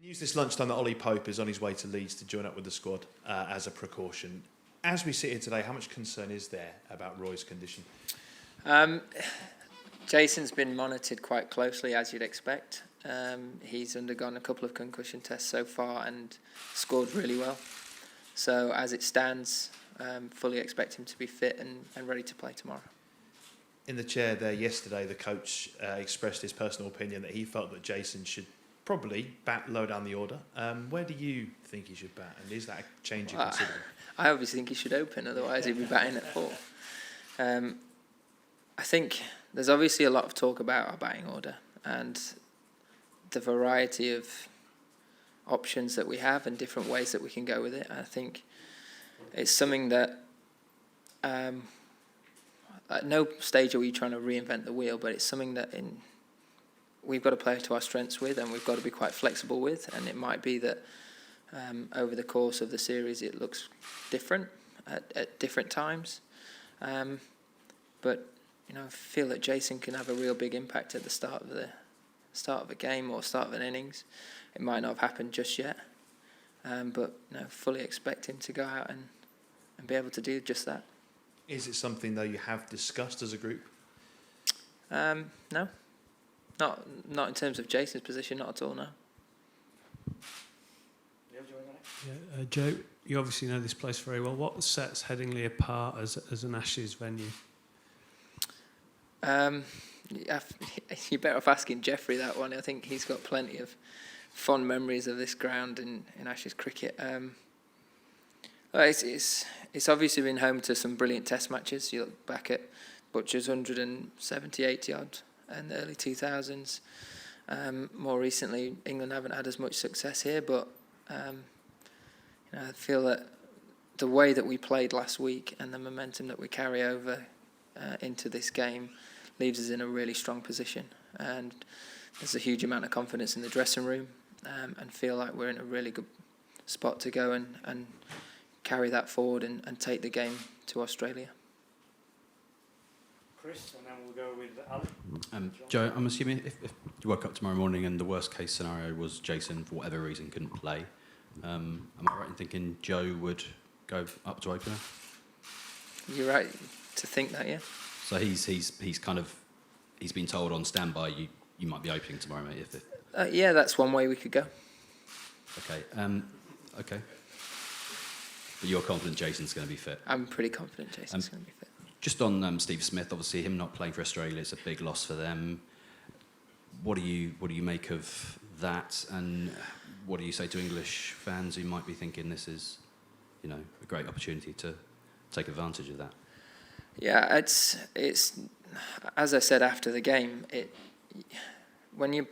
Use this lunchtime that Ollie Pope is on his way to Leeds to join up with the squad as a precaution. As we sit here today, how much concern is there about Roy's condition? Jason's been monitored quite closely, as you'd expect. He's undergone a couple of concussion tests so far and scored really well. So as it stands, fully expect him to be fit and ready to play tomorrow. In the chair there yesterday, the coach expressed his personal opinion that he felt that Jason should probably bat low down the order. Where do you think he should bat, and is that a change you're considering? I obviously think he should open, otherwise he'd be batting at 4. I think there's obviously a lot of talk about our batting order and the variety of options that we have and different ways that we can go with it. I think it's something that at no stage are we trying to reinvent the wheel, but it's something that we've got to play to our strengths with, and we've got to be quite flexible with. And it might be that over the course of the series it looks different at different times. But I feel that Jason can have a real big impact at the start of a game or start of an innings. It might not have happened just yet, but fully expect him to go out and be able to do just that. Is it something though you have discussed as a group? No, not in terms of Jason's position, not at all. No. Yeah, Joe, you obviously know this place very well. What sets Headingley apart as an Ashes venue? You're better off asking Jeffrey that one. I think he's got plenty of fond memories of this ground in Ashes cricket. It's obviously been home to some brilliant test matches. You look back at Butcher's 170-80 odd in the early 2000s. More recently, England haven't had as much success here, but I feel that the way that we played last week and the momentum that we carry over into this game leaves us in a really strong position. And there's a huge amount of confidence in the dressing room, and feel like we're in a really good spot to go and carry that forward and take the game to Australia. Chris, and then we'll go with Ali. Joe, I'm assuming if you woke up tomorrow morning and the worst case scenario was Jason, for whatever reason, couldn't play, am I right in thinking Joe would go up to opener? You're right to think that, yeah. So he's been told on standby you might be opening tomorrow, mate. Yeah, that's one way we could go. Okay. Okay. But you're confident Jason's going to be fit? I'm pretty confident Jason's going to be fit. Just on Steve Smith, obviously him not playing for Australia is a big loss for them. What do you make of that, and what do you say to English fans who might be thinking this is, a great opportunity to take advantage of that? Yeah, it's as I said after the game, when you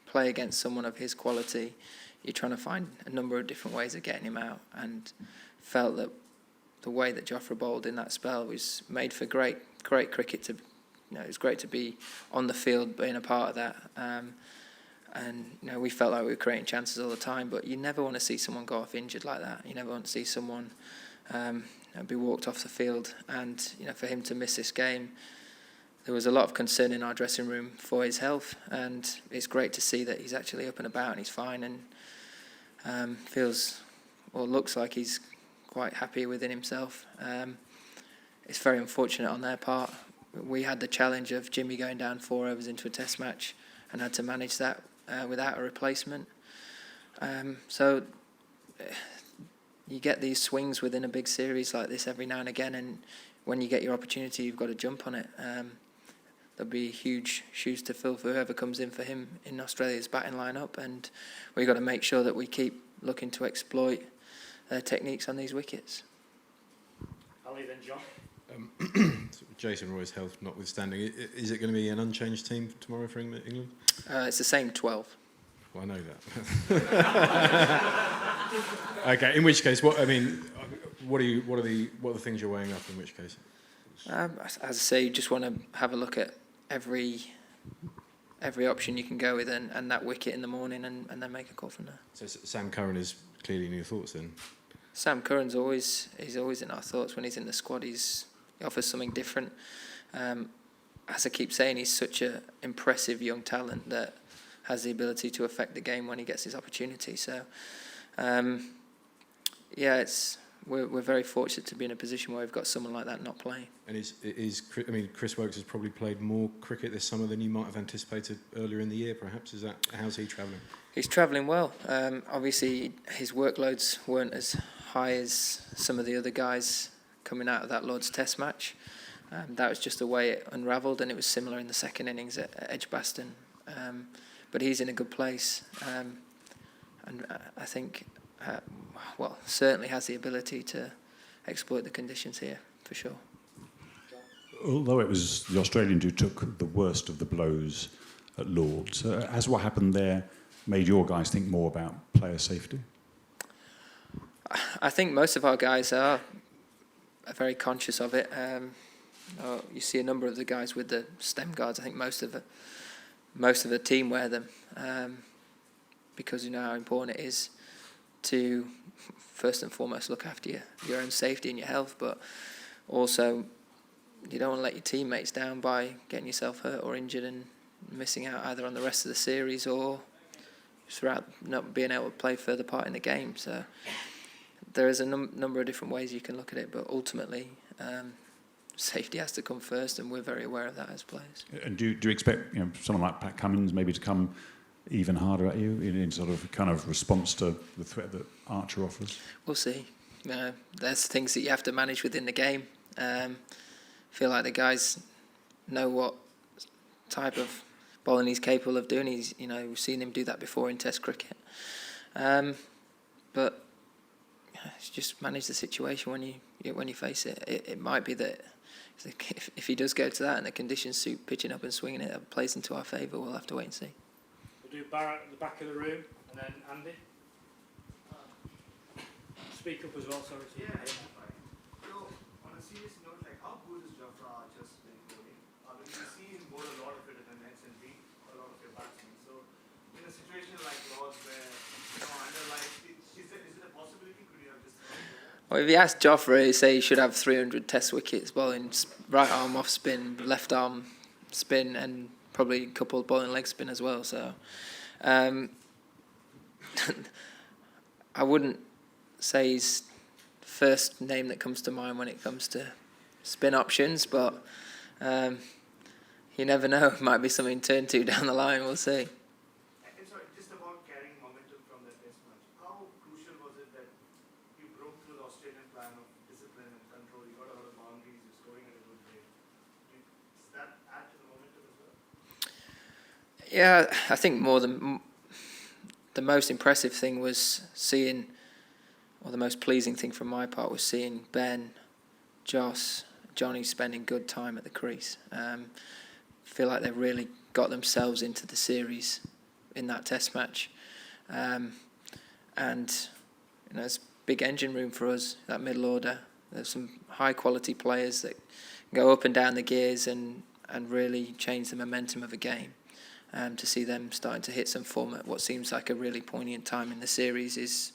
play against someone of his quality, you're trying to find a number of different ways of getting him out, and felt that the way that Jofra bowled in that spell was made for great cricket. It was great to be on the field, being a part of that. And we felt like we were creating chances all the time, but you never want to see someone go off injured like that. You never want to see someone be walked off the field. And for him to miss this game, there was a lot of concern in our dressing room for his health. And it's great to see that he's actually up and about and he's fine, and looks like he's quite happy within himself. It's very unfortunate on their part. We had the challenge of Jimmy going down 4 overs into a test match and had to manage that without a replacement. So you get these swings within a big series like this every now and again, and when you get your opportunity, you've got to jump on it. There'll be huge shoes to fill for whoever comes in for him in Australia's batting lineup, and we've got to make sure that we keep looking to exploit their techniques on these wickets. Ali, then John. Jason Roy's health notwithstanding, is it going to be an unchanged team tomorrow for England? It's the same 12. Well, I know that. Okay. In which case, what are the things you're weighing up? In which case, as I say, you just want to have a look at every option you can go with, and that wicket in the morning, and then make a call from there. So Sam Curran is clearly in your thoughts then. Sam Curran's always in our thoughts when he's in the squad. He offers something different. As I keep saying, he's such an impressive young talent that has the ability to affect the game when he gets his opportunity. So, we're very fortunate to be in a position where we've got someone like that not playing. And Chris Woakes has probably played more cricket this summer than you might have anticipated earlier in the year, perhaps. How's he travelling? He's travelling well. Obviously, his workloads weren't as high as some of the other guys coming out of that Lord's Test match. That was just the way it unravelled, and it was similar in the second innings at Edgbaston. But he's in a good place, and I think, certainly has the ability to exploit the conditions here, for sure. Although it was the Australians who took the worst of the blows at Lord's, has what happened there made your guys think more about player safety? I think most of our guys are very conscious of it. You see a number of the guys with the stem guards. I think most of the team wear them because you know how important it is to first and foremost look after your own safety and your health, but also you don't want to let your teammates down by getting yourself hurt or injured and missing out either on the rest of the series or throughout not being able to play further part in the game. So there is a number of different ways you can look at it, but ultimately safety has to come first, and we're very aware of that as players. And do you expect someone like Pat Cummins maybe to come even harder at you in sort of kind of response to the threat that Archer offers? We'll see. There's things that you have to manage within the game. Feel like the guys know what type of bowling he's capable of doing. We've seen him do that before in Test cricket. But it's just manage the situation when you face it. It might be that if he does go to that and the conditions suit pitching up and swinging it, that plays into our favour. We'll have to wait and see. We'll do Barrett at the back of the room, and then Andy. Speak up as well, sorry. Yeah. So, on a serious note, how good is Jofra just been bowling? We see him bowl a lot of it in the nets and beat a lot of your batsmen. So, in a situation like Lord's where, is it a possibility? Could you have just... Well, if you ask Jofra, he'd say he should have 300 Test wickets, bowling right arm off spin, left arm spin, and probably a couple bowling leg spin as well. So, I wouldn't say he's the first name that comes to mind when it comes to spin options, but you never know. It might be something to turn to down the line. We'll see. And sorry, just about carrying momentum from that Test match. How crucial was it that you broke through the Australian plan of discipline and control? You got a lot of boundaries. You're scoring at a good rate. Does that add to the momentum as well? Yeah, I think more than the most impressive thing was seeing, or the most pleasing thing from my part was seeing Ben, Joss, Johnny spending good time at the crease. Feel like they really got themselves into the series in that Test match, and it's a big engine room for us. That middle order, there's some high quality players that go up and down the gears and really change the momentum of a game. To see them starting to hit some form at what seems like a really poignant time in the series is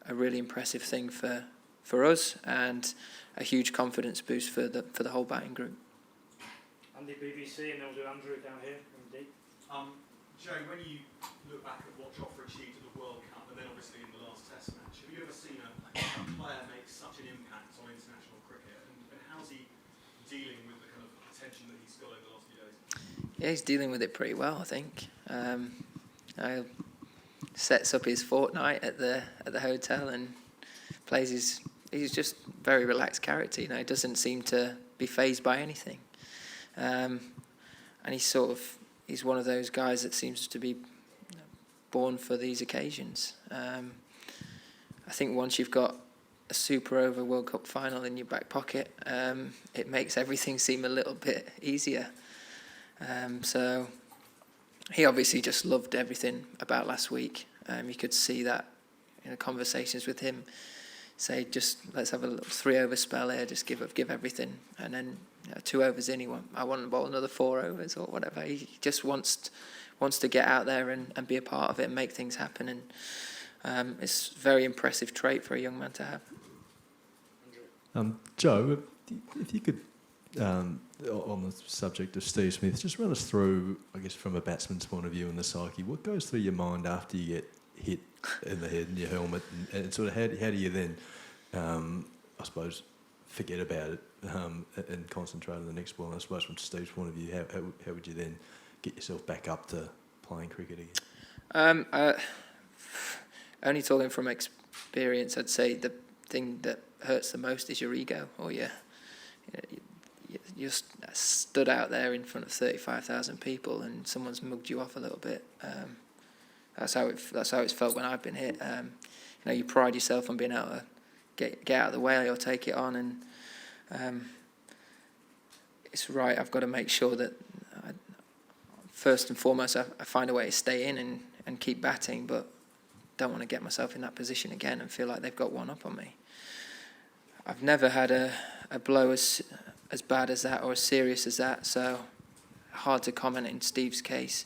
a really impressive thing for us and a huge confidence boost for the whole batting group. Andy, BBC, and then we'll do Andrew down here from D. Joe, when you look back at what Jofra achieved at the World Cup and then obviously in the last Test match, have you ever seen a player make such an impact on international cricket? And how's he dealing with the kind of attention that he's got over the last few days? Yeah, he's dealing with it pretty well, I think. Sets up his fortnight at the hotel and plays his. He's just very relaxed character. He doesn't seem to be fazed by anything, and he's one of those guys that seems to be born for these occasions. I think once you've got a Super Over World Cup final in your back pocket, it makes everything seem a little bit easier. So he obviously just loved everything about last week. You could see that in the conversations with him. Say, just let's have a little 3-over spell here, just give everything. And then 2 overs in, I want to bowl another 4 overs or whatever. He just wants to get out there and be a part of it and make things happen. And it's a very impressive trait for a young man to have. Joe, if you could On the subject of Steve Smith, just run us through, I guess, from a batsman's point of view and the psyche, what goes through your mind after you get hit in the head in your helmet, and sort of how do you then, I suppose, forget about it and concentrate on the next ball? And I suppose from Steve's point of view, how would you then get yourself back up to playing cricket again? Only talking from experience, I'd say the thing that hurts the most is your ego, or you're stood out there in front of 35,000 people and someone's mugged you off a little bit. That's how it's felt when I've been hit. You pride yourself on being able to get out of the way or take it on, and it's right. I've got to make sure that first and foremost I find a way to stay in and keep batting, but don't want to get myself in that position again and feel like they've got one up on me. I've never had a blow as bad as that or as serious as that, so hard to comment in Steve's case.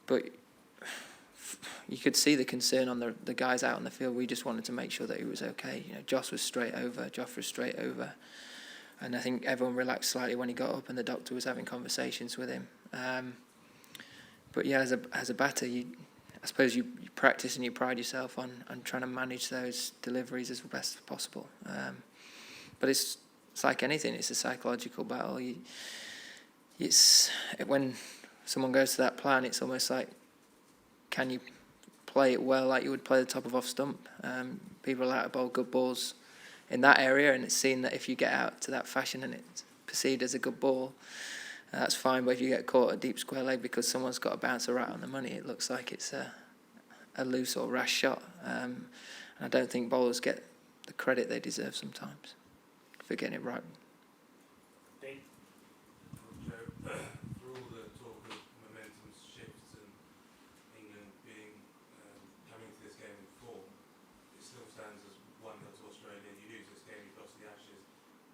But you could see the concern on the guys out on the field. We just wanted to make sure that he was okay. Joff was straight over, and I think everyone relaxed slightly when he got up and the doctor was having conversations with him. But yeah, as a batter, I suppose you practice and you pride yourself on trying to manage those deliveries as best as possible. But it's like anything; it's a psychological battle. When someone goes to that plan, it's almost like, can you play it well like you would play the top of off stump? People are allowed to bowl good balls in that area, and it's seen that if you get out to that fashion and it's perceived as a good ball, that's fine. But if you get caught at deep square leg because someone's got a bouncer right on the money, it looks like it's a loose or rash shot. And I don't think bowlers get the credit they deserve sometimes for getting it right. Dean? For all the talk of momentum shifts and England coming into this game in form, it still stands as 1-0 to Australia. You lose this game, you've lost the Ashes.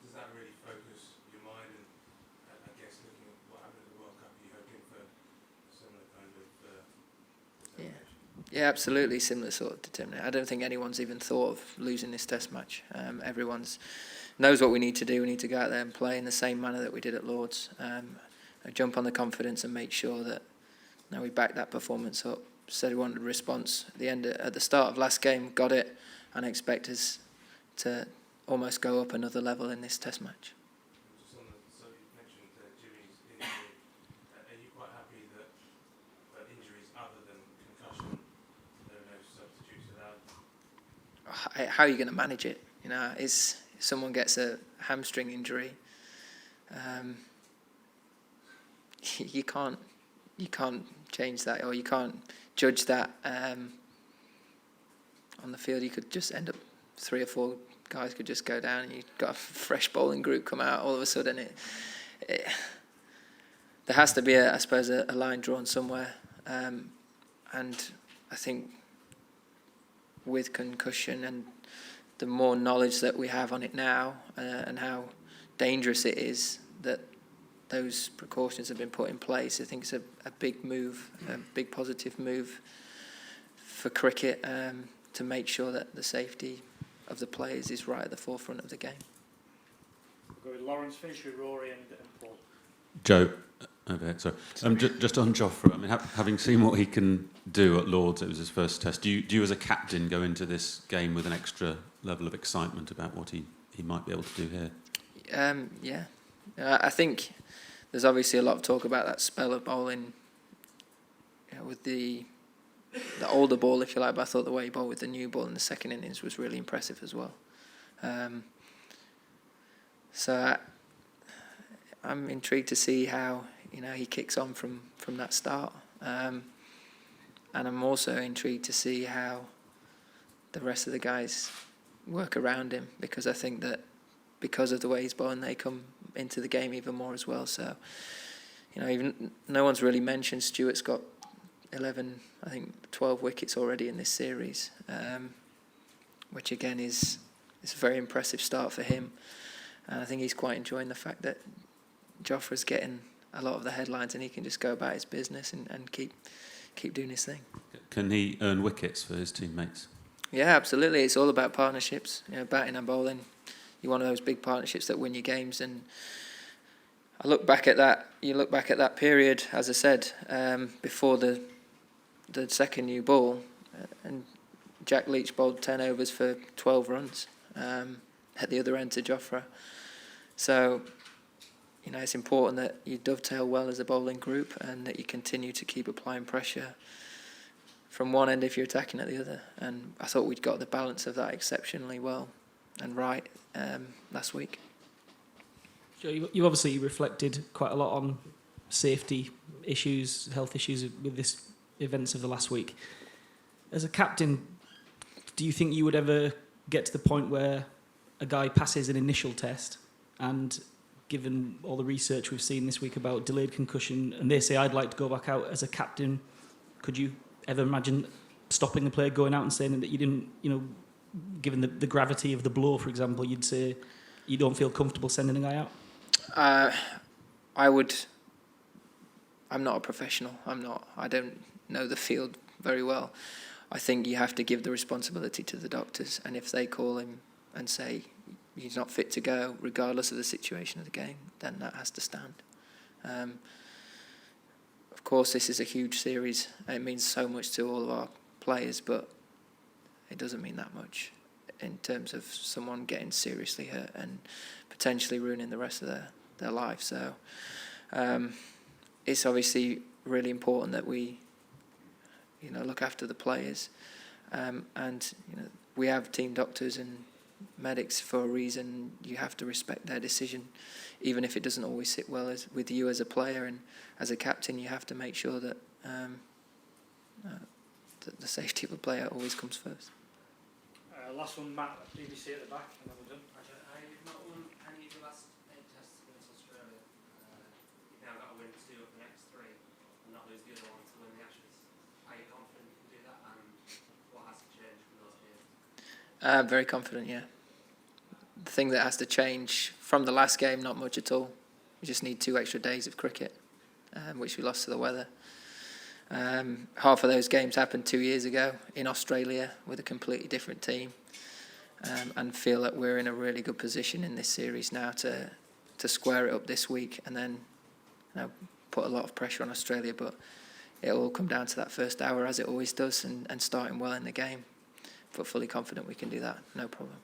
Does that really focus your mind? And I guess looking at what happened at the World Cup, are you hoping for a similar kind of determination? Yeah, absolutely similar sort of determination. I don't think anyone's even thought of losing this Test match. Everyone's knows what we need to do. We need to go out there and play in the same manner that we did at Lord's. Jump on the confidence and make sure that we back that performance up. Said we wanted a response at the start of last game, got it, and expect us to almost go up another level in this Test match. Just on so you mentioned Jimmy's injury. Are you quite happy that injuries other than concussion, there are no substitutes for that? How are you going to manage it? If someone gets a hamstring injury, you can't change that, or you can't judge that on the field. You could just end up 3 or 4 guys could just go down, and you've got a fresh bowling group come out. All of a sudden, there has to be, I suppose, a line drawn somewhere. And I think with concussion and the more knowledge that we have on it now, and how dangerous it is that those precautions have been put in place, I think it's a big move, a big positive move for cricket, to make sure that the safety of the players is right at the forefront of the game. We'll go with Lawrence, finish with Rory and Paul. Joe, okay, sorry. Just on Jofra, I mean, having seen what he can do at Lord's, it was his first Test. Do you as a captain go into this game with an extra level of excitement about what he might be able to do here? Yeah. I think there's obviously a lot of talk about that spell of bowling with the older ball, if you like, but I thought the way he bowled with the new ball in the second innings was really impressive as well. So I'm intrigued to see how he kicks on from that start, and I'm also intrigued to see how the rest of the guys work around him, because I think that because of the way he's bowling, they come into the game even more as well. So even no one's really mentioned Stewart's got 11, I think 12 wickets already in this series, which again is a very impressive start for him. And I think he's quite enjoying the fact that Jofra's getting a lot of the headlines and he can just go about his business and keep doing his thing. Can he earn wickets for his teammates? Yeah, absolutely. It's all about partnerships. Batting and bowling, you're one of those big partnerships that win you games. And I look back at that. You look back at that period, as I said, before the second new ball, and Jack Leach bowled 10 overs for 12 runs at the other end to Jofra. So, you know, it's important that you dovetail well as a bowling group and that you continue to keep applying pressure from one end if you're attacking at the other. And I thought we'd got the balance of that exceptionally well and right last week. Joe, you obviously reflected quite a lot on safety issues, health issues with this events of the last week. As a captain, do you think you would ever get to the point where a guy passes an initial test, and given all the research we've seen this week about delayed concussion, and they say I'd like to go back out as a captain, could you ever imagine stopping the player going out and saying that you didn't, you know, given the gravity of the blow, for example, you'd say you don't feel comfortable sending a guy out? I would. I'm not a professional. I don't know the field very well. I think you have to give the responsibility to the doctors, and if they call him and say he's not fit to go, regardless of the situation of the game, then that has to stand. Of course, this is a huge series, and it means so much to all of our players, but it doesn't mean that much in terms of someone getting seriously hurt and potentially ruining the rest of their life. So it's obviously really important that we, you know, look after the players, and you know, we have team doctors and medics for a reason. You have to respect their decision, even if it doesn't always sit well with you as a player, and as a captain you have to make sure that the safety of a player always comes first. Last one, Matt, BBC at the back, and then we're done. You've not won any of the last 8 tests against Australia. You've now got to win 2 of the next 3 and not lose the other one to win the Ashes. Are you confident you can do that, and what has to change from those games? Very confident, yeah. The thing that has to change from the last game, not much at all. We just need 2 extra days of cricket, which we lost to the weather. Half of those games happened 2 years ago in Australia with a completely different team, and feel that we're in a really good position in this series now to square it up this week, and then, you know, put a lot of pressure on Australia, but it'll all come down to that first hour, as it always does, and starting well in the game. But fully confident we can do that, no problem.